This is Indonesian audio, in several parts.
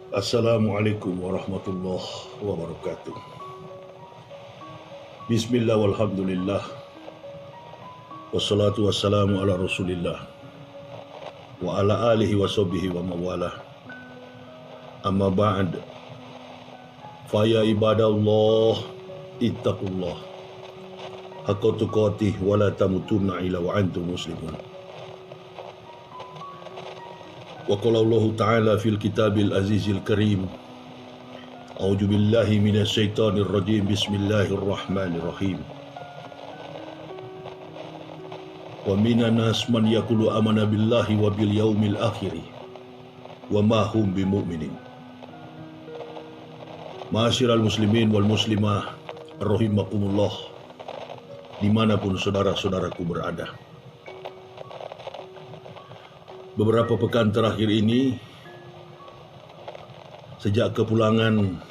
Assalamualaikum warahmatullahi wabarakatuh. Bismillah walhamdulillah. Wassalatu wassalamu ala rasulillah. Wa ala alihi wa sahbihi wa mawalah. Amma ba'd. Faya ibadallah ittaqullah. Haqqa tuqatih wa la tamutunna illa wa antum muslimun. Wa qala Allah ta'ala fil kitabil azizil karim. A'udzu billahi minasy syaithanir rajim. Bismillahirrahmanirrahim. Wa minan nas man yaqulu amana billahi wa bil yaumil akhir wa ma hum bimu'minin. Ma'asyiral muslimin wal muslimah rahimakumullah, dimanapun saudara-saudaraku berada. Beberapa pekan terakhir ini, sejak kepulangan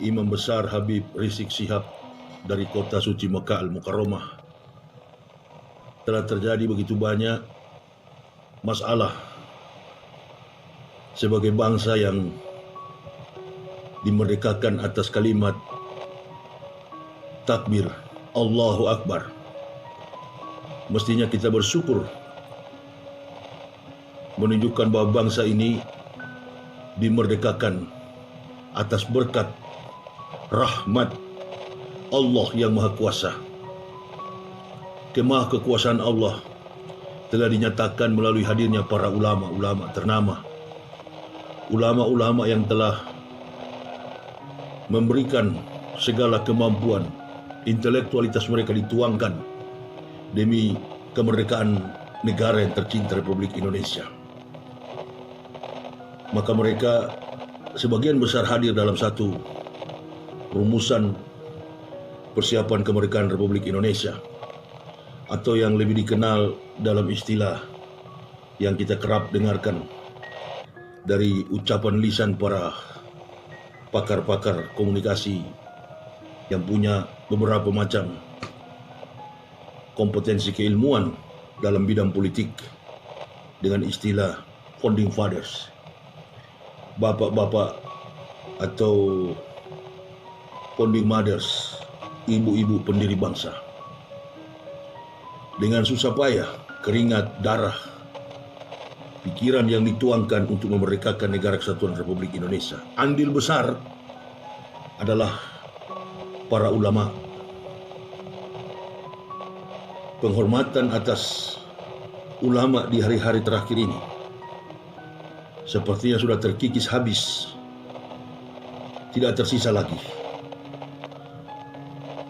Imam Besar Habib Rizik Syihab dari kota suci Mekah Al-Mukarramah, telah terjadi begitu banyak masalah sebagai bangsa yang dimerdekakan atas kalimat takbir Allahu Akbar. Mestinya kita bersyukur, menunjukkan bahwa bangsa ini dimerdekakan atas berkat rahmat Allah yang Maha Kuasa. Kemah kekuasaan Allah telah dinyatakan melalui hadirnya para ulama-ulama ternama, ulama-ulama yang telah memberikan segala kemampuan, intelektualitas mereka dituangkan demi kemerdekaan negara yang tercinta Republik Indonesia. Maka mereka sebagian besar hadir dalam satu rumusan persiapan kemerdekaan Republik Indonesia, atau yang lebih dikenal dalam istilah yang kita kerap dengarkan dari ucapan lisan para pakar-pakar komunikasi yang punya beberapa macam kompetensi keilmuan dalam bidang politik, dengan istilah founding fathers, bapak-bapak atau founding mothers, ibu-ibu pendiri bangsa. Dengan susah payah, keringat, darah, pikiran yang dituangkan untuk memerdekakan negara kesatuan Republik Indonesia. Andil besar adalah para ulama. Penghormatan atas ulama di hari-hari terakhir ini sepertinya sudah terkikis habis, tidak tersisa lagi.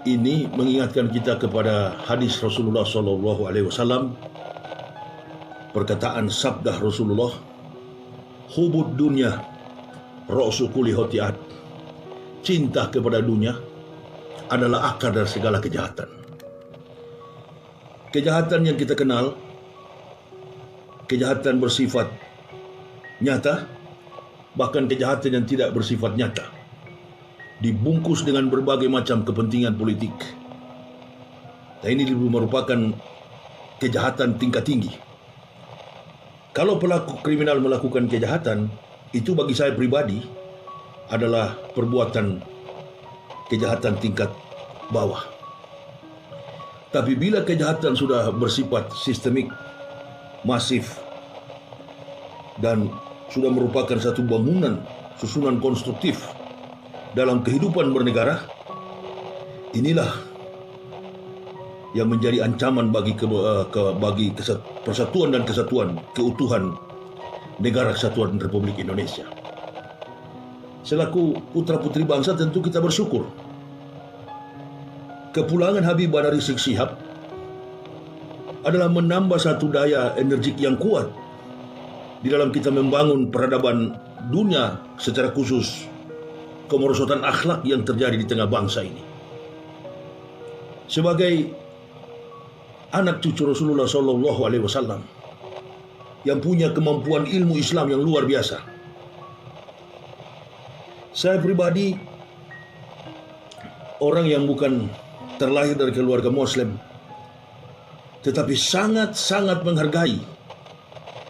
Ini mengingatkan kita kepada hadis Rasulullah SAW, perkataan sabda Rasulullah, hubud dunya ra'su kulli khati'at. Cinta kepada dunia adalah akar dari segala kejahatan. Kejahatan yang kita kenal, kejahatan bersifat nyata, bahkan kejahatan yang tidak bersifat nyata, dibungkus dengan berbagai macam kepentingan politik. Dan ini merupakan kejahatan tingkat tinggi. Kalau pelaku kriminal melakukan kejahatan, itu bagi saya pribadi adalah perbuatan kejahatan tingkat bawah. Tapi bila kejahatan sudah bersifat sistemik, masif, dan sudah merupakan satu bangunan, susunan konstruktif dalam kehidupan bernegara, inilah yang menjadi ancaman bagi persatuan dan kesatuan, keutuhan negara kesatuan Republik Indonesia. Selaku putra-putri bangsa, tentu kita bersyukur kepulangan Habib Rizik Syihab adalah menambah satu daya energik yang kuat di dalam kita membangun peradaban dunia, secara khusus kemerosotan akhlak yang terjadi di tengah bangsa ini. Sebagai anak cucu Rasulullah SAW yang punya kemampuan ilmu Islam yang luar biasa, saya pribadi orang yang bukan terlahir dari keluarga Muslim, tetapi sangat-sangat menghargai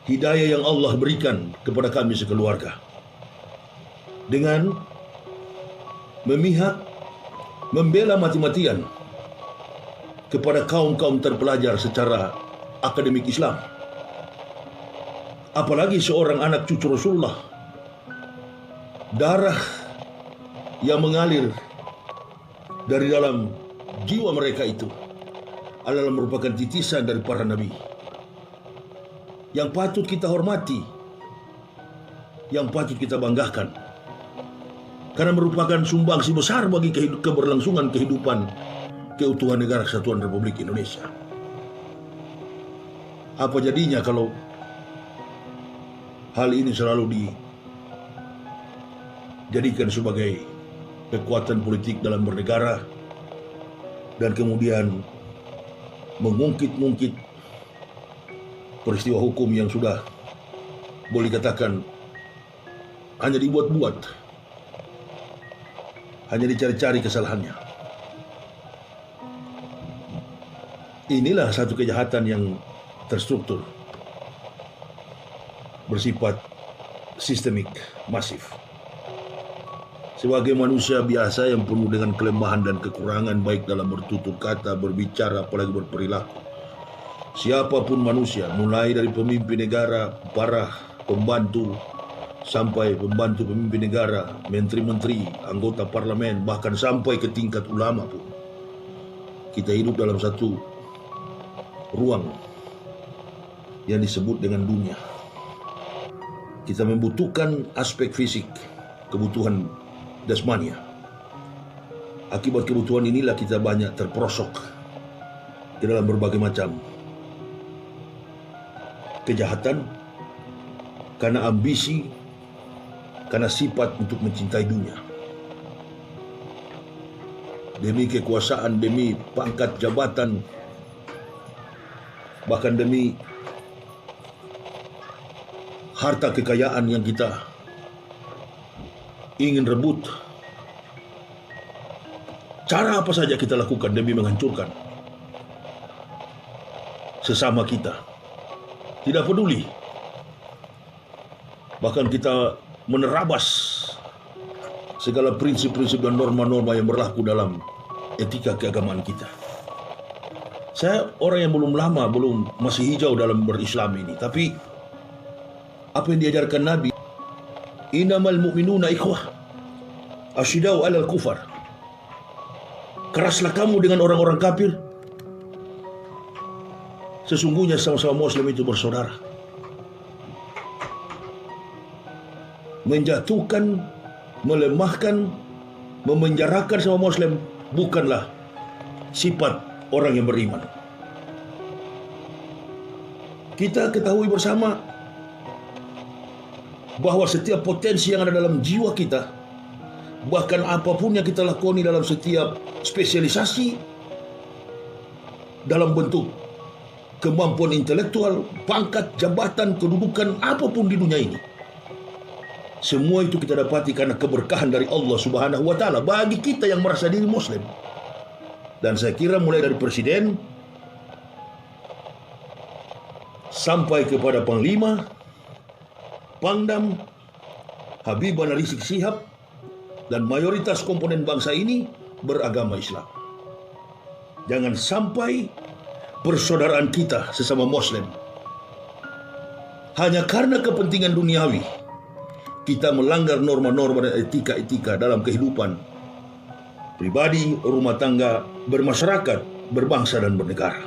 hidayah yang Allah berikan kepada kami sekeluarga. dengan memihak, membela mati-matian kepada kaum-kaum terpelajar secara akademik Islam. Apalagi seorang anak cucu Rasulullah, darah yang mengalir dari dalam jiwa mereka itu adalah merupakan titisan dari para nabi yang patut kita hormati, yang patut kita banggakan, karena merupakan sumbangsi besar bagi keberlangsungan kehidupan keutuhan negara kesatuan Republik Indonesia. Apa jadinya kalau hal ini selalu dijadikan sebagai kekuatan politik dalam bernegara dan kemudian mengungkit-ungkit peristiwa hukum yang sudah boleh dikatakan hanya dibuat-buat, hanya dicari-cari kesalahannya. Inilah satu kejahatan yang terstruktur, bersifat sistemik, masif. Sebagai manusia biasa yang penuh dengan kelemahan dan kekurangan baik dalam bertutur kata, berbicara, apalagi berperilaku, siapapun manusia, mulai dari pemimpin negara, para pembantu, sampai pembantu pemimpin negara, menteri-menteri, anggota parlemen, bahkan sampai ke tingkat ulama pun, kita hidup dalam satu ruang yang disebut dengan dunia. Kita membutuhkan aspek fisik, kebutuhan jasmania. Akibat kebutuhan inilah kita banyak terperosok ke dalam berbagai macam kejahatan karena ambisi, karena sifat untuk mencintai dunia. Demi kekuasaan, demi pangkat jabatan, bahkan demi harta kekayaan yang kita ingin rebut. Cara apa saja kita lakukan demi menghancurkan sesama kita. Tidak peduli. Bahkan kita menerabas segala prinsip-prinsip dan norma-norma yang berlaku dalam etika keagamaan kita. Saya orang yang masih hijau dalam berislam ini, tapi apa yang diajarkan Nabi, innamal mu'minuna ikhwah asyidau alal kufar. Keraslah kamu dengan orang-orang kafir, sesungguhnya sama-sama muslim itu bersaudara. Menjatuhkan, melemahkan, memenjarakan sama muslim bukanlah sifat orang yang beriman. Kita ketahui bersama bahwa setiap potensi yang ada dalam jiwa kita, bahkan apapun yang kita lakoni dalam setiap spesialisasi dalam bentuk kemampuan intelektual, pangkat, jabatan, kedudukan, apapun di dunia ini, semua itu kita dapati karena keberkahan dari Allah Subhanahu wa Ta'ala bagi kita yang merasa diri muslim. Dan saya kira mulai dari presiden sampai kepada panglima, Pangdam, Habibana Rizik Syihab, dan mayoritas komponen bangsa ini beragama Islam. Jangan sampai persaudaraan kita sesama muslim hanya karena kepentingan duniawi kita melanggar norma-norma dan etika-etika dalam kehidupan pribadi, rumah tangga, bermasyarakat, berbangsa dan bernegara.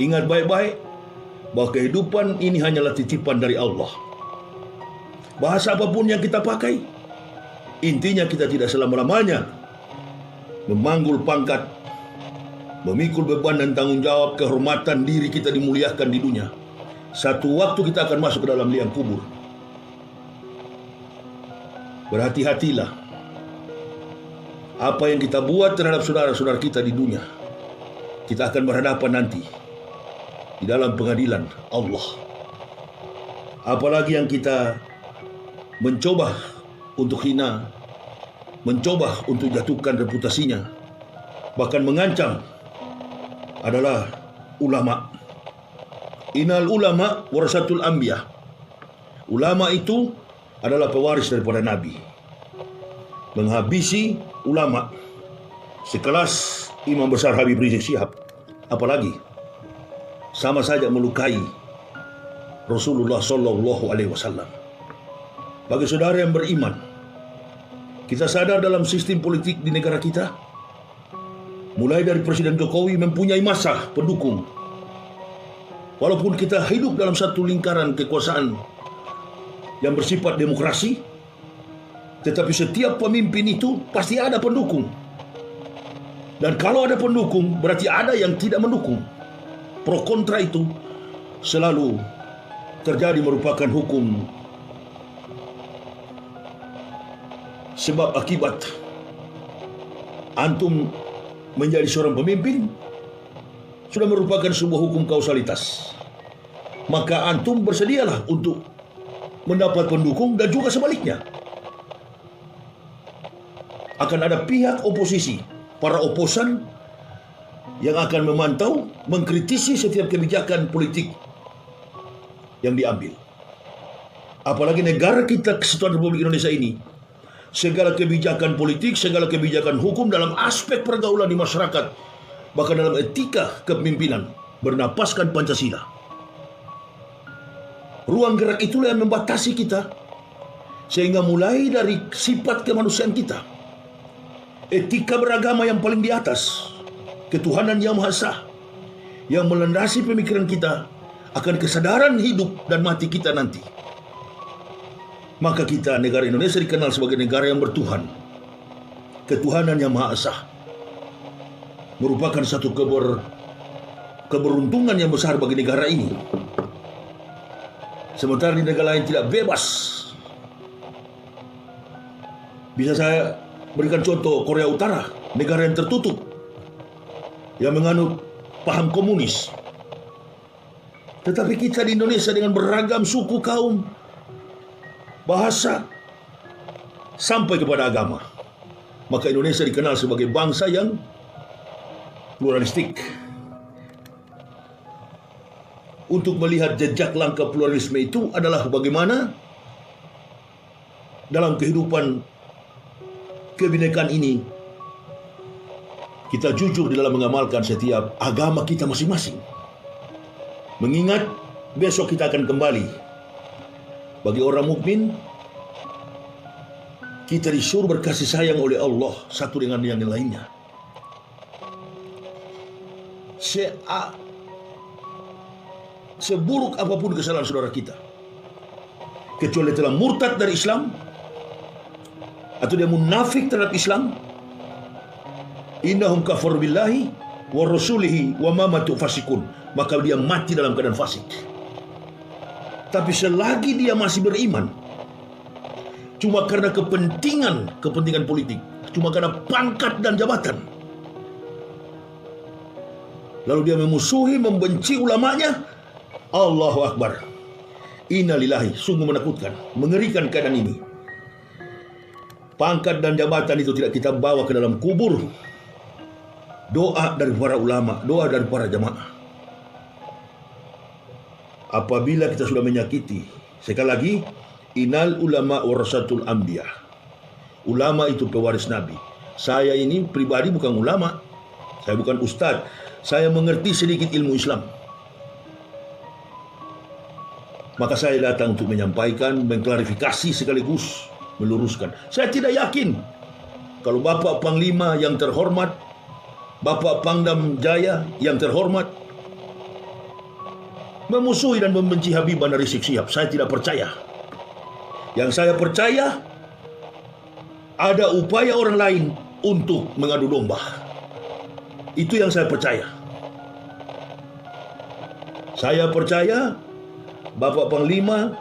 Ingat baik-baik bahwa kehidupan ini hanyalah titipan dari Allah. Bahasa apapun yang kita pakai, intinya kita tidak selama-lamanya memanggul pangkat, memikul beban dan tanggung jawab. Kehormatan diri kita dimuliakan di dunia. Satu waktu kita akan masuk ke dalam liang kubur. Berhati-hatilah apa yang kita buat terhadap saudara-saudara kita di dunia. Kita akan berhadapan nanti di dalam pengadilan Allah. Apalagi yang kita mencoba untuk hina, mencoba untuk jatuhkan reputasinya, bahkan mengancam, adalah ulama. Innal ulama warasatul anbiya. Ulama itu adalah pewaris daripada Nabi. menghabisi ulama sekelas Imam Besar Habib Rizik Syihab, apalagi sama saja melukai Rasulullah Sallallahu Alaihi Wasallam. Bagi saudara yang beriman, kita sadar dalam sistem politik di negara kita, mulai dari Presiden Jokowi mempunyai massa pendukung. Walaupun kita hidup dalam satu lingkaran kekuasaan yang bersifat demokrasi, tetapi setiap pemimpin itu pasti ada pendukung. Dan kalau ada pendukung, berarti ada yang tidak mendukung. Pro kontra itu selalu terjadi, merupakan hukum sebab akibat. Antum menjadi seorang pemimpin sudah merupakan sebuah hukum kausalitas. Maka antum bersedialah untuk mendapat pendukung, dan juga sebaliknya. Akan ada pihak oposisi, para oposan yang akan memantau, mengkritisi setiap kebijakan politik yang diambil. Apalagi negara kita, Kesatuan Republik Indonesia ini, segala kebijakan politik, segala kebijakan hukum dalam aspek pergaulan di masyarakat, bahkan dalam etika kepemimpinan, bernapaskan Pancasila. Ruang gerak itulah yang membatasi kita, sehingga mulai dari sifat kemanusiaan kita, etika beragama yang paling di atas, ketuhanan yang Maha Esa, yang melandasi pemikiran kita akan kesadaran hidup dan mati kita nanti. Maka kita, negara Indonesia, dikenal sebagai negara yang bertuhan. Ketuhanan yang Maha Esa merupakan satu keberuntungan yang besar bagi negara ini. Sementara di negara lain tidak bebas. Bisa saya berikan contoh Korea Utara, negara yang tertutup, yang menganut paham komunis. Tetapi kita di Indonesia dengan beragam suku, kaum, bahasa, sampai kepada agama. Maka Indonesia dikenal sebagai bangsa yang pluralistik. Untuk melihat jejak langkah pluralisme itu adalah bagaimana dalam kehidupan kebinekaan ini kita jujur di dalam mengamalkan setiap agama kita masing-masing. Mengingat besok kita akan kembali. Bagi orang mukmin, kita disuruh berkasih sayang oleh Allah satu dengan yang lainnya. Seburuk apapun kesalahan saudara kita, kecuali telah murtad dari Islam atau dia munafik terhadap Islam, innahum kafaru billahi wa rasulihi wa ma matu fasikun, maka dia mati dalam keadaan fasik. Tapi selagi dia masih beriman, cuma karena kepentingan politik, cuma karena pangkat dan jabatan, lalu dia memusuhi, membenci ulamanya, Allahu Akbar. Innalillahi, sungguh menakutkan, mengerikan keadaan ini. Pangkat dan jabatan itu tidak kita bawa ke dalam kubur. Doa dari para ulama, doa dari para jamaah. Apabila kita sudah menyakiti, sekali lagi, innal ulama warasatul anbiya. Ulama itu pewaris Nabi. Saya ini pribadi bukan ulama, saya bukan ustadz, saya mengerti sedikit ilmu Islam. Maka saya datang untuk menyampaikan, mengklarifikasi sekaligus meluruskan. Saya tidak yakin kalau Bapak Panglima yang terhormat, Bapak Pangdam Jaya yang terhormat, memusuhi dan membenci Habibie Rizik Syihab. Saya tidak percaya. Yang saya percaya, ada upaya orang lain untuk mengadu domba. Itu yang saya percaya. Saya percaya Bapak Panglima,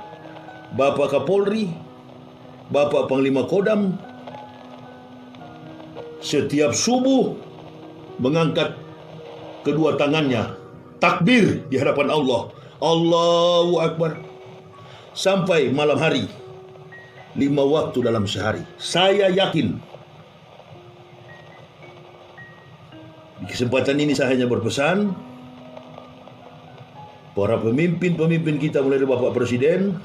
Bapak Kapolri, Bapak Panglima Kodam setiap subuh mengangkat kedua tangannya, takbir di hadapan Allah, Allahu Akbar, sampai malam hari, 5 waktu dalam sehari. Saya yakin. Di kesempatan ini saya hanya berpesan, para pemimpin-pemimpin kita mulai dari Bapak Presiden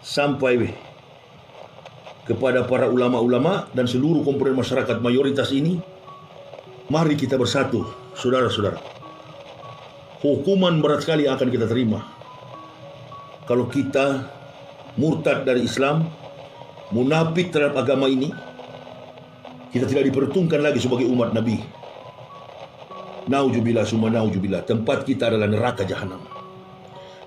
sampai kepada para ulama-ulama dan seluruh komponen masyarakat mayoritas ini, mari kita bersatu, saudara-saudara. Hukuman berat sekali akan kita terima kalau kita murtad dari Islam, munafik terhadap agama ini. Kita tidak diperhitungkan lagi sebagai umat Nabi. Nauzubillah summa nauzubillah, tempat kita adalah neraka jahanam.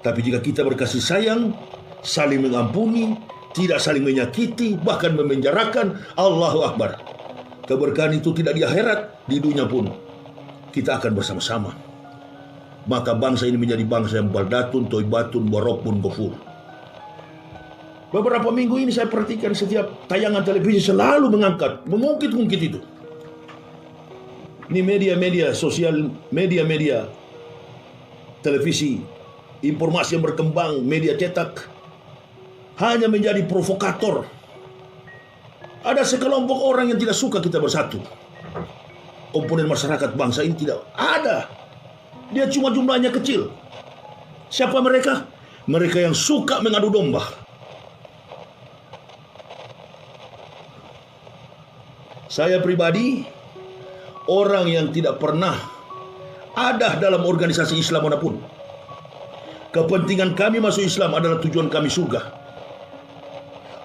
Tapi jika kita berkasih sayang, saling mengampuni, tidak saling menyakiti, bahkan memenjarakan, Allahu Akbar. Keberkahan itu tidak di akhirat, di dunia pun kita akan bersama-sama. Maka bangsa ini menjadi bangsa yang baldatun, toibatun, warokbun, gofur. Beberapa minggu ini saya perhatikan setiap tayangan televisi selalu mengungkit-ungkit itu. Ini media-media sosial, media-media televisi, informasi yang berkembang, media cetak, hanya menjadi provokator. Ada sekelompok orang yang tidak suka kita bersatu. Komponen masyarakat bangsa ini tidak ada. Dia cuma jumlahnya kecil. Siapa mereka? Mereka yang suka mengadu domba. Saya pribadi orang yang tidak pernah ada dalam organisasi Islam manapun. Kepentingan kami masuk Islam adalah tujuan kami surga.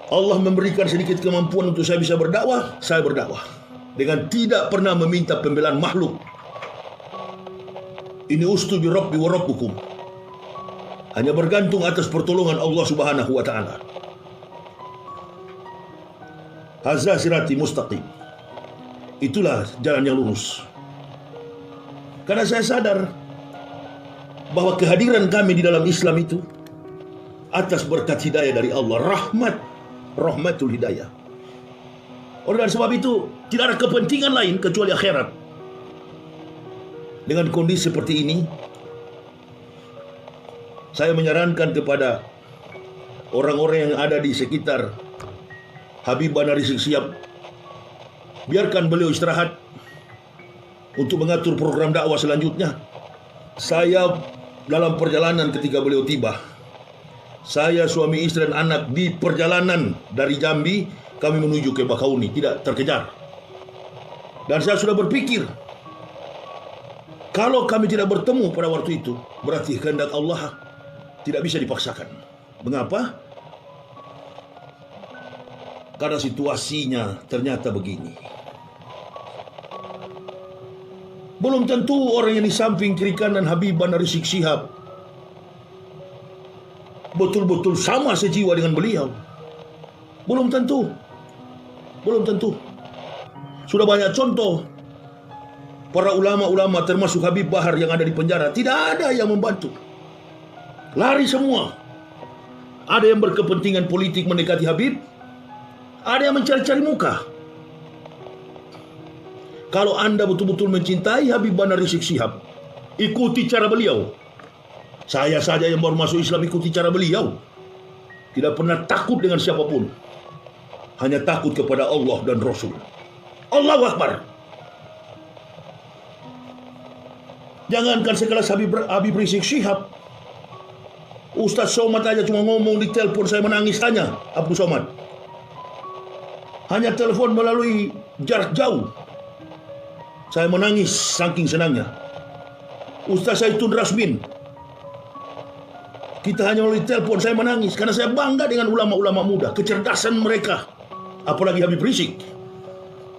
Allah memberikan sedikit kemampuan untuk saya bisa berdakwah, saya berdakwah dengan tidak pernah meminta pembelaan makhluk. Ini ustu bi rabbi wa rabbukum. Hanya bergantung atas pertolongan Allah Subhanahu wa taala. Hadza sirati mustaqim. Itulah jalan yang lurus. Karena saya sadar bahwa kehadiran kami di dalam Islam itu atas berkat hidayah dari Allah, rahmatul hidayah. Oleh sebab itu tidak ada kepentingan lain kecuali akhirat. Dengan kondisi seperti ini, saya menyarankan kepada orang-orang yang ada di sekitar Habib Bahar Rizik Syihab, biarkan beliau istirahat untuk mengatur program dakwah selanjutnya. Saya dalam perjalanan ketika beliau tiba, saya, suami, istri, dan anak di perjalanan dari Jambi, kami menuju ke Bakauni, tidak terkejar. Dan saya sudah berpikir, kalau kami tidak bertemu pada waktu itu, berarti kehendak Allah tidak bisa dipaksakan. Mengapa? Karena situasinya ternyata begini. Belum tentu orang yang di samping kiri kanan Habib Bahar Rizik Syihab betul-betul sama sejiwa dengan beliau. Belum tentu. Sudah banyak contoh para ulama-ulama termasuk Habib Bahar yang ada di penjara, tidak ada yang membantu. Lari semua. Ada yang berkepentingan politik mendekati Habib, ada yang mencari-cari muka. Kalau Anda betul-betul mencintai Habib Bahar Rizik Syihab, ikuti cara beliau. Saya saja yang baru masuk Islam ikuti cara beliau. Tidak pernah takut dengan siapapun. Hanya takut kepada Allah dan Rasul. Allahu Akbar. Jangankan sekelas Habib Rizik Syihab, Ustaz Somad aja cuma ngomong di telepon, saya menangis tanya Abdul Somad. Hanya telepon melalui jarak jauh, saya menangis saking senangnya. Ustaz Zaitun Rasmin, kita hanya melalui telepon, saya menangis karena saya bangga dengan ulama-ulama muda, kecerdasan mereka. Apalagi Habib Rizik,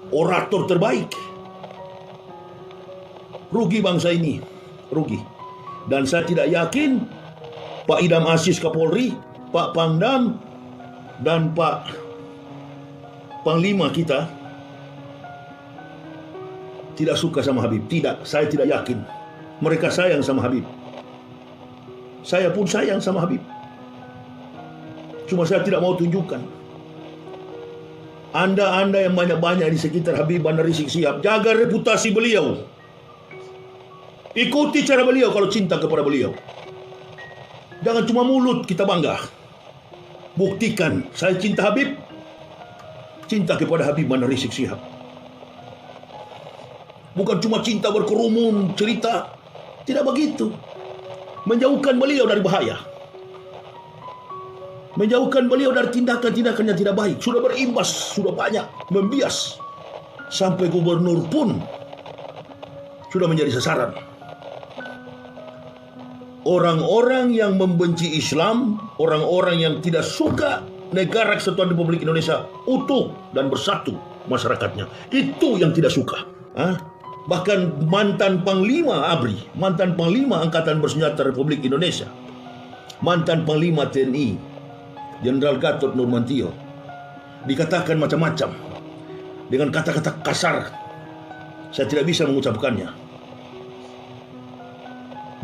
orator terbaik. Rugi bangsa ini, rugi. Dan saya tidak yakin Pak Idam Aziz Kapolri, Pak Pangdam, dan Pak Panglima kita tidak suka sama Habib. Tidak, saya tidak yakin. Mereka sayang sama Habib. Saya pun sayang sama Habib. Cuma saya tidak mau tunjukkan. Anda yang banyak-banyak di sekitar Habib Bahar Rizik Syihab, jaga reputasi beliau. Ikuti cara beliau kalau cinta kepada beliau. Jangan cuma mulut kita bangga. Buktikan, saya cinta Habib, cinta kepada Habib Bahar Rizik Syihab. Bukan cuma cinta berkerumun, cerita. Tidak begitu. Menjauhkan beliau dari bahaya. menjauhkan beliau dari tindakan-tindakan yang tidak baik. Sudah berimbas, sudah banyak, membias. Sampai gubernur pun sudah menjadi sasaran. Orang-orang yang membenci Islam, orang-orang yang tidak suka negara kesatuan Republik Indonesia utuh dan bersatu masyarakatnya, itu yang tidak suka. Bahkan mantan Panglima ABRI, mantan Panglima Angkatan Bersenjata Republik Indonesia, mantan Panglima TNI Jenderal Gatot Nurmantio dikatakan macam-macam dengan kata-kata kasar. Saya tidak bisa mengucapkannya.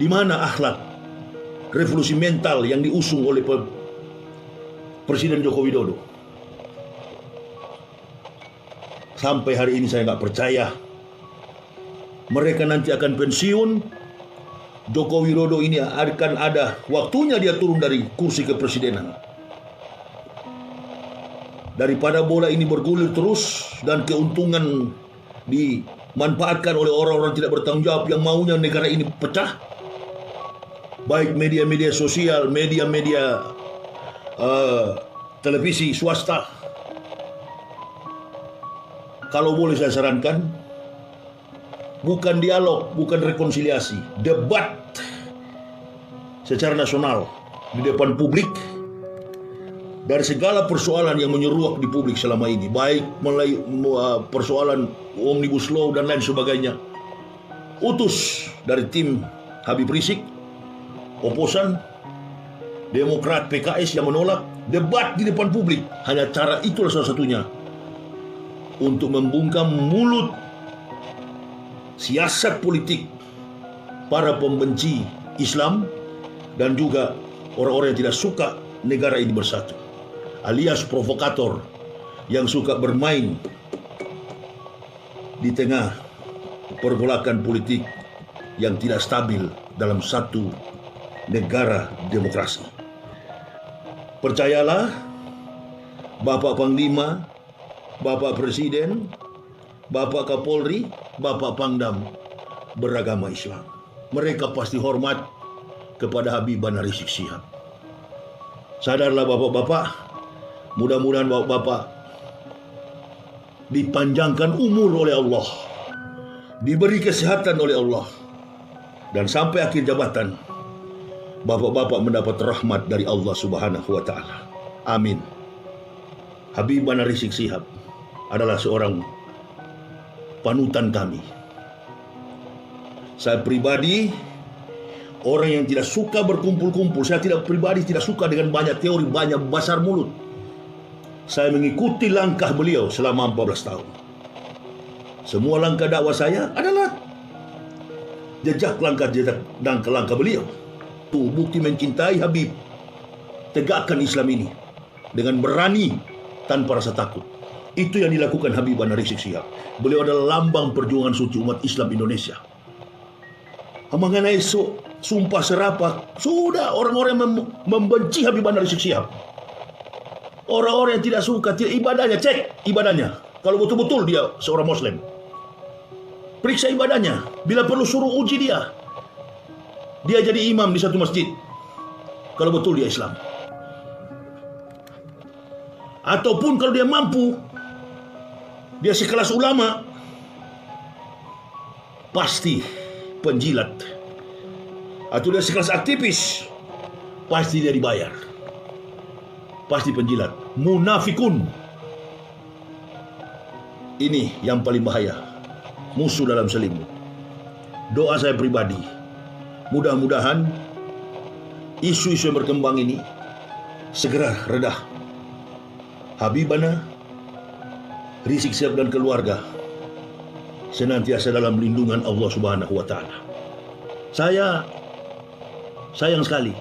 Di mana akhlak revolusi mental yang diusung oleh Presiden Joko Widodo? Sampai hari ini saya nggak percaya mereka nanti akan pensiun. Joko Widodo ini akan ada waktunya dia turun dari kursi kepresidenan. Daripada bola ini bergulir terus dan keuntungan dimanfaatkan oleh orang-orang tidak bertanggung jawab yang maunya negara ini pecah, baik media-media sosial, media-media televisi swasta, kalau boleh saya sarankan, bukan dialog, bukan rekonsiliasi, debat secara nasional di depan publik dari segala persoalan yang menyeruak di publik selama ini, baik mulai persoalan Omnibus Law dan lain sebagainya. Utus dari tim Habib Rizik, oposan, Demokrat, PKS yang menolak, debat di depan publik. Hanya cara itulah salah satunya untuk membungkam mulut siasat politik para pembenci Islam dan juga orang-orang yang tidak suka negara ini bersatu, alias provokator yang suka bermain di tengah pergolakan politik yang tidak stabil dalam satu negara demokrasi. Percayalah, Bapak Panglima, Bapak Presiden, Bapak Kapolri, Bapak Pangdam beragama Islam. Mereka pasti hormat kepada Habibana Rizik Syihab. Sadarlah bapak-bapak, mudah-mudahan bapak-bapak dipanjangkan umur oleh Allah, diberi kesehatan oleh Allah, dan sampai akhir jabatan bapak-bapak mendapat rahmat dari Allah Subhanahu wa taala. Amin. Habibana Rizik Syihab adalah seorang panutan kami. Saya pribadi orang yang tidak suka berkumpul-kumpul. Saya pribadi tidak suka dengan banyak teori, banyak basar mulut. Saya mengikuti langkah beliau selama 14 tahun. Semua langkah dakwah saya adalah jejak langkah beliau. Itu bukti mencintai Habib. Tegakkan Islam ini dengan berani tanpa rasa takut. Itu yang dilakukan Habibana Rizik Syihab. Beliau adalah lambang perjuangan suci umat Islam Indonesia. Mengenai sumpah serapah, sudah orang-orang yang membenci Habibana Rizik Syihab. Orang-orang yang tidak suka, ibadahnya, cek ibadahnya. Kalau betul-betul dia seorang Muslim, periksa ibadahnya. Bila perlu suruh uji dia. Dia jadi imam di satu masjid. Kalau betul dia Islam. Ataupun kalau dia mampu, dia sekelas ulama, pasti penjilat. Atau dia sekelas aktivis, pasti dia dibayar. Pasti penjilat. Munafikun. Ini yang paling bahaya. Musuh dalam selimut. Doa saya pribadi, mudah-mudahan isu-isu yang berkembang ini segera redah. Habibana Rizik Syihab dan keluarga senantiasa dalam lindungan Allah Subhanahu wa taala. Saya sayang sekali,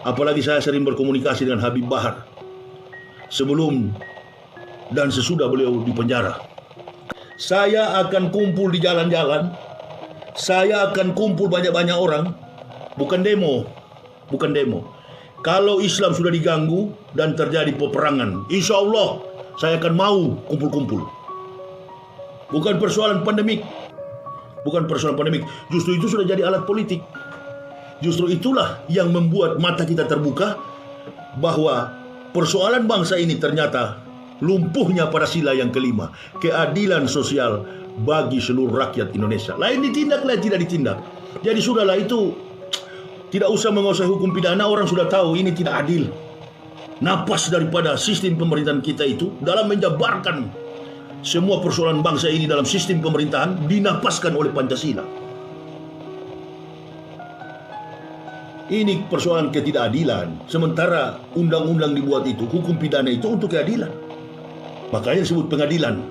apalagi saya sering berkomunikasi dengan Habib Bahar sebelum dan sesudah beliau di penjara. Saya akan kumpul di jalan-jalan, saya akan kumpul banyak-banyak orang, bukan demo. Kalau Islam sudah diganggu dan terjadi peperangan, insya Allah saya akan mau kumpul-kumpul. Bukan persoalan pandemik. Justru itu sudah jadi alat politik. Justru itulah yang membuat mata kita terbuka bahwa persoalan bangsa ini ternyata lumpuhnya pada sila yang kelima, keadilan sosial bagi seluruh rakyat Indonesia. Lain ditindak, lain tidak ditindak. Jadi sudahlah, itu tidak usah menguasai hukum pidana, orang sudah tahu ini tidak adil. Napas daripada sistem pemerintahan kita itu dalam menjabarkan semua persoalan bangsa ini dalam sistem pemerintahan dinapaskan oleh Pancasila. Ini persoalan ketidakadilan. Sementara undang-undang dibuat itu, hukum pidana itu untuk keadilan. Makanya disebut pengadilan.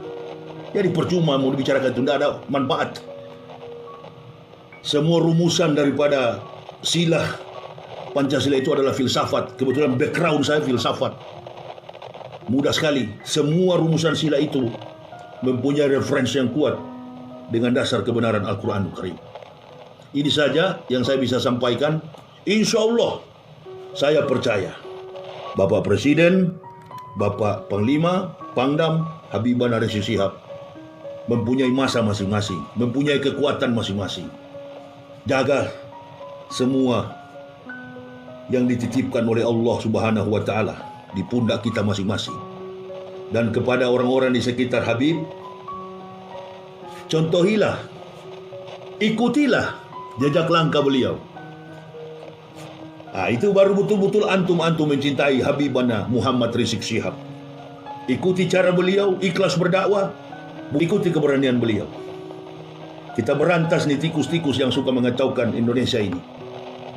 Jadi percuma mau dibicarakan itu, tidak ada manfaat. Semua rumusan daripada sila Pancasila itu adalah filsafat. Kebetulan background saya filsafat. Mudah sekali. Semua rumusan sila itu mempunyai referensi yang kuat dengan dasar kebenaran Al-Quranul Karim. Ini saja yang saya bisa sampaikan. Insya Allah saya percaya Bapak Presiden, Bapak Panglima, Pangdam, Habibana Rizik Syihab mempunyai masa masing-masing, mempunyai kekuatan masing-masing. Jaga semua yang dititipkan oleh Allah Subhanahu wa Ta'ala di pundak kita masing-masing. Dan kepada orang-orang di sekitar Habib, contohilah, ikutilah jejak langkah beliau. Itu baru betul-betul antum mencintai Habibana Muhammad Rizik Syihab. Ikuti cara beliau, ikhlas berdakwah, ikuti keberanian beliau. Kita berantas nih tikus-tikus yang suka mengacaukan Indonesia ini.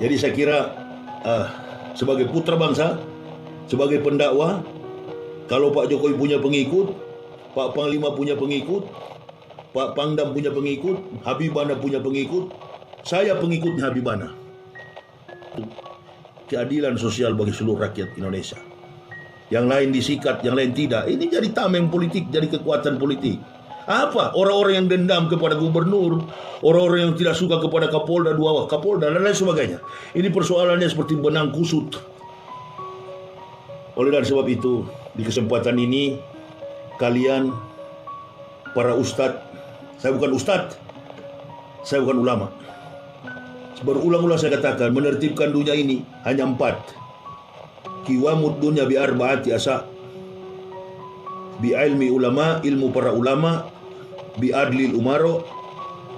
Jadi saya kira sebagai putra bangsa, sebagai pendakwah, kalau Pak Jokowi punya pengikut, Pak Panglima punya pengikut, Pak Pangdam punya pengikut, Habibana punya pengikut, saya pengikutnya Habibana. Keadilan sosial bagi seluruh rakyat Indonesia. Yang lain disikat, yang lain tidak. Ini jadi tameng politik, jadi kekuatan politik. Apa? Orang-orang yang dendam kepada gubernur, orang-orang yang tidak suka kepada Kapolda, dua Kapolda, dan lain sebagainya. Ini persoalannya seperti benang kusut. Oleh dan sebab itu, di kesempatan ini, kalian, para ustadz, saya bukan ustadz, saya bukan ulama. Berulang-ulang saya katakan, menertibkan dunia ini hanya 4. Kiwamud dunya bi arba'ati asa. Bi ilmi ulama, ilmu para ulama, bi adlil umaro,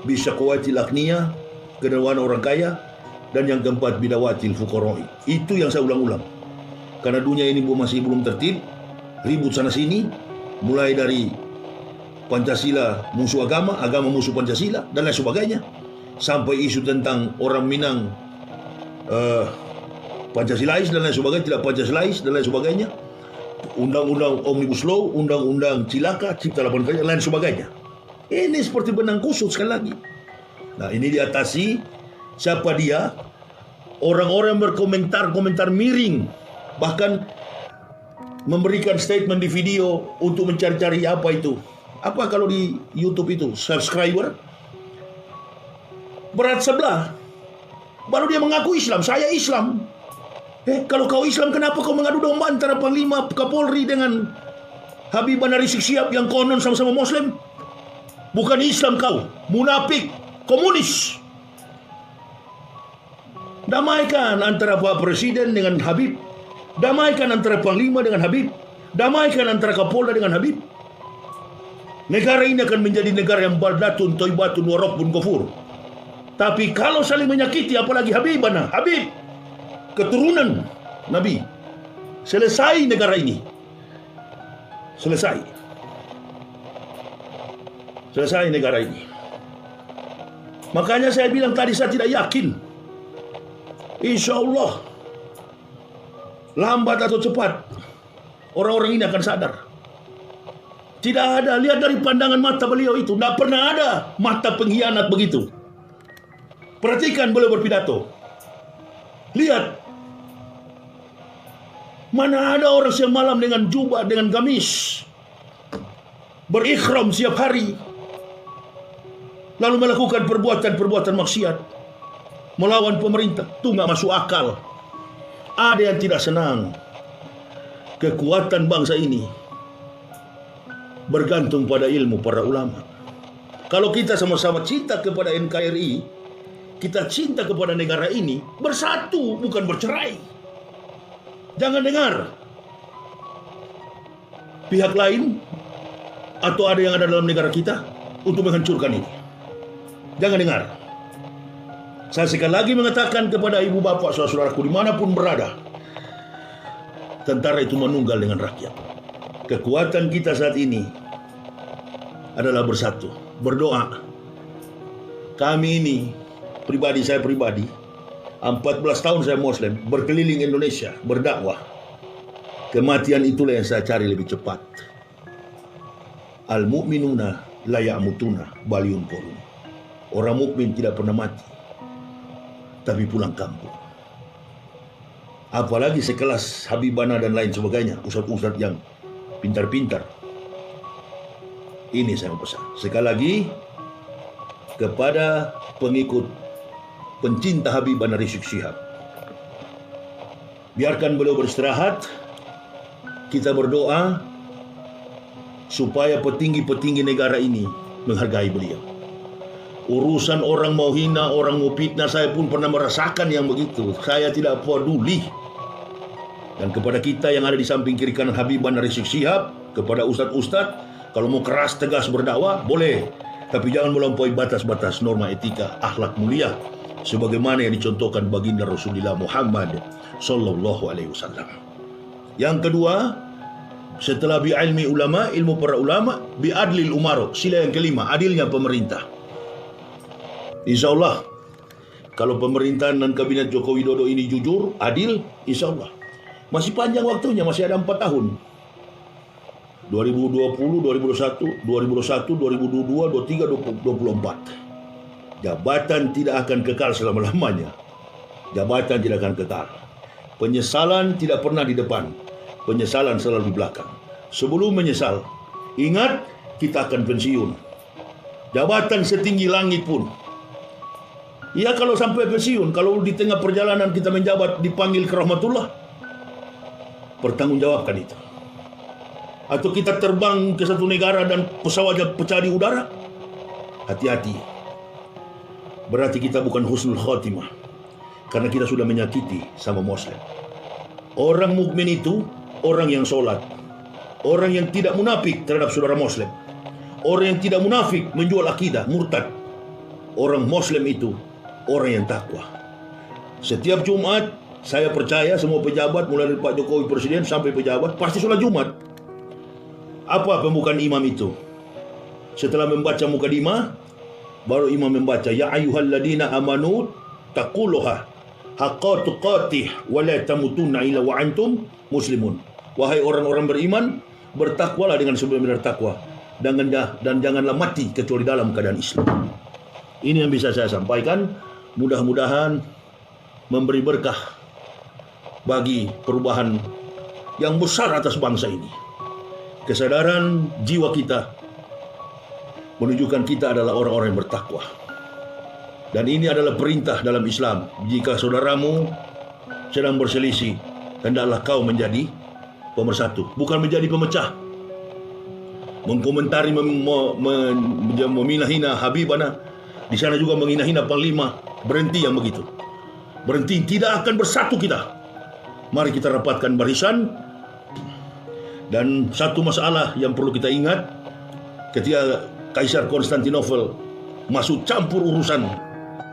bi syaqwatil aghniya, kedermawanan orang kaya, dan yang keempat bidawatil fuqara'i. Itu yang saya ulang-ulang. Karena dunia ini masih belum tertib, ribut sana sini, mulai dari Pancasila musuh agama, agama musuh Pancasila, dan lain sebagainya. Sampai isu tentang orang Minang Pancasilais dan lain sebagainya, tidak Pancasilais dan lain sebagainya. Undang-undang Omnibus Law, undang-undang Cilaka, Cipta Lapangan Kerja, dan lain sebagainya. Ini seperti benang kusut sekali lagi. Nah, ini diatasi. Siapa dia? Orang-orang berkomentar-komentar miring, bahkan memberikan statement di video untuk mencari-cari apa itu. Apa kalau di YouTube itu subscriber berat sebelah. Baru dia mengaku Islam. Saya Islam. Kalau kau Islam, kenapa kau mengadu domba antara Panglima Kapolri dengan Habibana Rizik Syihab yang konon sama-sama Muslim? Bukan Islam kau, munafik, komunis. Damaikan antara Pak Presiden dengan Habib. Damaikan antara Panglima dengan Habib. Damaikan antara Kapolda dengan Habib. Negara ini akan menjadi negara yang baldatun, toibatun, warokbun, kufur. Tapi kalau saling menyakiti, apalagi Habibana, Habib, keturunan Nabi, selesai negara ini. Selesai negara ini. Makanya saya bilang tadi, saya tidak yakin. Insya Allah, lambat atau cepat, orang-orang ini akan sadar. Tidak ada, lihat dari pandangan mata beliau itu, tidak pernah ada mata pengkhianat begitu. Perhatikan beliau berpidato. Lihat. Mana ada orang siang malam dengan jubah, dengan gamis, berikhram setiap hari, lalu melakukan perbuatan-perbuatan maksiat, melawan pemerintah. Itu nggak masuk akal. Ada yang tidak senang. Kekuatan bangsa ini bergantung pada ilmu para ulama. Kalau kita sama-sama cinta kepada NKRI, kita cinta kepada negara ini, bersatu, bukan bercerai. Jangan dengar pihak lain atau ada yang ada dalam negara kita untuk menghancurkan ini. Jangan dengar. Saya sekali lagi mengatakan kepada ibu bapak saudara-saudaraku dimanapun berada, tentara itu menunggal dengan rakyat. Kekuatan kita saat ini adalah bersatu, berdoa. Kami ini, saya pribadi, 14 tahun saya Muslim, berkeliling Indonesia, berdakwah. Kematian itulah yang saya cari lebih cepat. Al-mu'minuna la ya'mutuna bal yunqalun. Orang mukmin tidak pernah mati, tapi pulang kampung. Apalagi sekelas Habibana dan lain sebagainya, ustadz-ustadz yang pintar-pintar. Ini saya mau pesan. Sekali lagi, kepada pengikut pencinta Habibana Rizik Syihab, biarkan beliau beristirahat. Kita berdoa supaya petinggi-petinggi negara ini menghargai beliau. Urusan orang mau hina, orang mau fitnah, saya pun pernah merasakan yang begitu. Saya tidak peduli. Dan kepada kita yang ada di samping kiri kanan Habibana Rizik Syihab, kepada ustadz-ustadz, kalau mau keras tegas berdakwah boleh, tapi jangan melampaui batas-batas norma etika akhlak mulia sebagaimana yang dicontohkan baginda Rasulullah Muhammad sallallahu alaihi wasallam. Yang kedua, setelah bi'ilmi ulama, ilmu para ulama, bi'adlil umaro, sila yang kelima, adilnya pemerintah. Insya Allah, kalau pemerintahan dan kabinet Joko Widodo ini jujur, adil, insya Allah. Masih panjang waktunya, masih ada 4 tahun. 2020, 2021, 2022, 23, 2024. Jabatan tidak akan kekal selama-lamanya. Jabatan tidak akan kekal. Penyesalan tidak pernah di depan. Penyesalan selalu di belakang. Sebelum menyesal, ingat kita akan pensiun. Jabatan setinggi langit pun. Ya kalau sampai pensiun, kalau di tengah perjalanan kita menjabat dipanggil ke rahmatullah, pertanggungjawabkan itu. Atau kita terbang ke satu negara dan pesawatnya pecah di udara, hati-hati. Berarti kita bukan husnul khotimah. Karena kita sudah menyakiti sama Muslim. Orang mukmin itu orang yang sholat, orang yang tidak munafik terhadap saudara Muslim, orang yang tidak munafik menjual akidah, murtad. Orang Muslim itu orang yang takwa. Setiap Jumat saya percaya semua pejabat mulai dari Pak Jokowi Presiden sampai pejabat pasti sholat Jumat. Apa pembukaan imam itu? Setelah membaca mukadimah, baru imam membaca ya ayyuhalladzina amanu taqullaha haqqa tuqatih wa la tamutunna illa wa antum muslimun. Wahai orang-orang beriman, bertakwalah dengan sebenar-benar takwa dan janganlah mati kecuali dalam keadaan Islam. Ini yang bisa saya sampaikan. Mudah-mudahan memberi berkah bagi perubahan yang besar atas bangsa ini. Kesadaran jiwa kita menunjukkan kita adalah orang-orang yang bertakwa. Dan ini adalah perintah dalam Islam. Jika saudaramu sedang berselisih, hendaklah kau menjadi pemersatu, bukan menjadi pemecah. Mengkomentari, memina-hina Habibana, di sana juga menghina-hina Panglima. Berhenti yang begitu. Berhenti, tidak akan bersatu kita. Mari kita rapatkan barisan. Dan satu masalah yang perlu kita ingat, ketika Kaisar Konstantinopel masuk campur urusan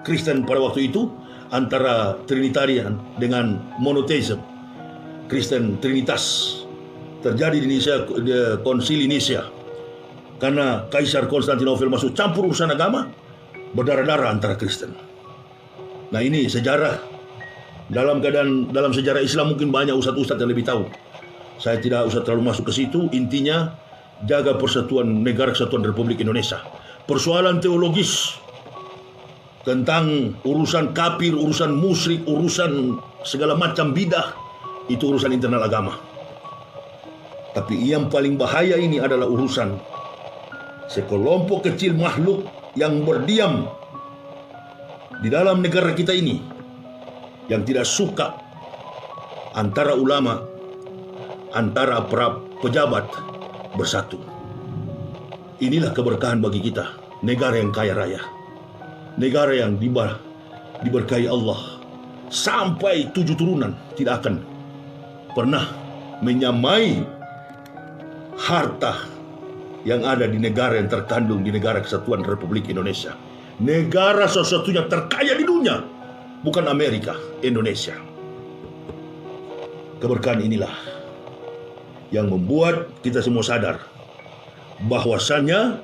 Kristen pada waktu itu, antara Trinitarian dengan monotheism, Kristen Trinitas, terjadi di Nicea, Konsili Nicea. Karena Kaisar Konstantinopel masuk campur urusan agama, berdarah-darah antara Kristen. Nah ini sejarah. Dalam sejarah Islam mungkin banyak ustadz-ustadz yang lebih tahu. Saya tidak usah terlalu masuk ke situ. Intinya, jaga persatuan negara kesatuan Republik Indonesia. Persoalan teologis tentang urusan kafir, urusan musyrik, urusan segala macam bidah, itu urusan internal agama. Tapi yang paling bahaya ini adalah urusan sekelompok kecil makhluk yang berdiam di dalam negara kita ini, yang tidak suka antara ulama, antara para pejabat bersatu. Inilah keberkahan bagi kita, negara yang kaya raya, negara yang diberkahi Allah sampai 7 turunan tidak akan pernah menyamai harta yang ada di negara yang terkandung di Negara Kesatuan Republik Indonesia. Negara satu-satunya terkaya di dunia, bukan Amerika, Indonesia. Keberkahan inilah yang membuat kita semua sadar bahwasannya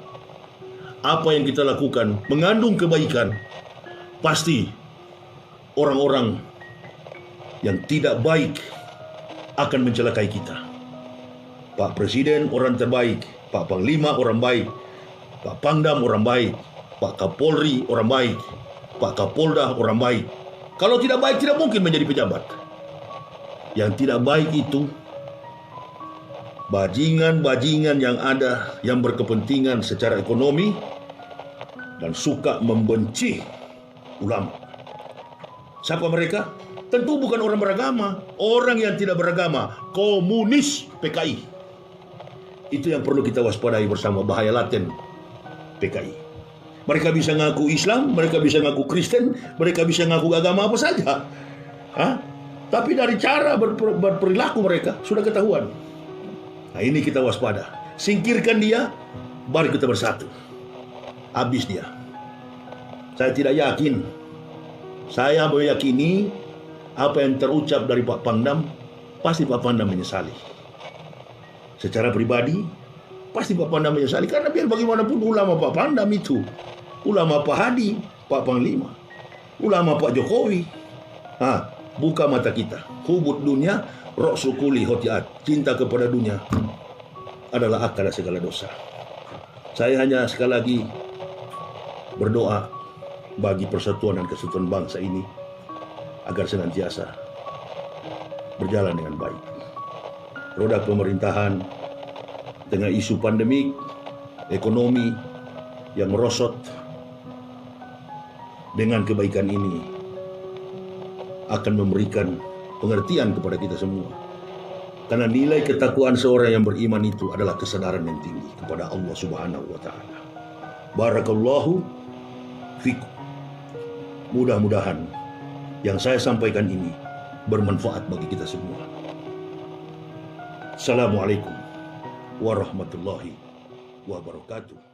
apa yang kita lakukan mengandung kebaikan. Pasti orang-orang yang tidak baik akan mencelakai kita. Pak Presiden orang terbaik, Pak Panglima orang baik, Pak Pangdam orang baik, Pak Kapolri orang baik, Pak Kapolda orang baik. Kalau tidak baik tidak mungkin menjadi pejabat. Yang tidak baik itu bajingan-bajingan yang ada yang berkepentingan secara ekonomi dan suka membenci ulama. Siapa mereka? Tentu bukan orang beragama, orang yang tidak beragama, komunis PKI. Itu yang perlu kita waspadai bersama, bahaya laten PKI. Mereka bisa ngaku Islam, mereka bisa ngaku Kristen, mereka bisa ngaku agama apa saja. Tapi dari cara berperilaku mereka sudah ketahuan. Nah, ini kita waspada. Singkirkan dia, baru kita bersatu. Habis dia. Saya tidak yakin. Saya meyakini apa yang terucap dari Pak Pangdam, pasti Pak Pangdam menyesali. Secara pribadi, pasti Pak Pangdam menyesali. Karena biar bagaimanapun ulama Pak Pangdam itu, ulama Pak Hadi, Pak Panglima, ulama Pak Jokowi. Buka mata kita. Hubud dunia, roksukuli hotiat. Cinta kepada dunia adalah akar segala dosa. Saya hanya sekali lagi berdoa bagi persatuan dan kesatuan bangsa ini agar senantiasa berjalan dengan baik. Roda pemerintahan dengan isu pandemik, ekonomi yang merosot, dengan kebaikan ini akan memberikan pengertian kepada kita semua. Karena nilai ketakwaan seorang yang beriman itu adalah kesadaran yang tinggi kepada Allah Subhanahu wa Ta'ala. Barakallahu fikum. Mudah-mudahan yang saya sampaikan ini bermanfaat bagi kita semua. Assalamualaikum warahmatullahi wabarakatuh.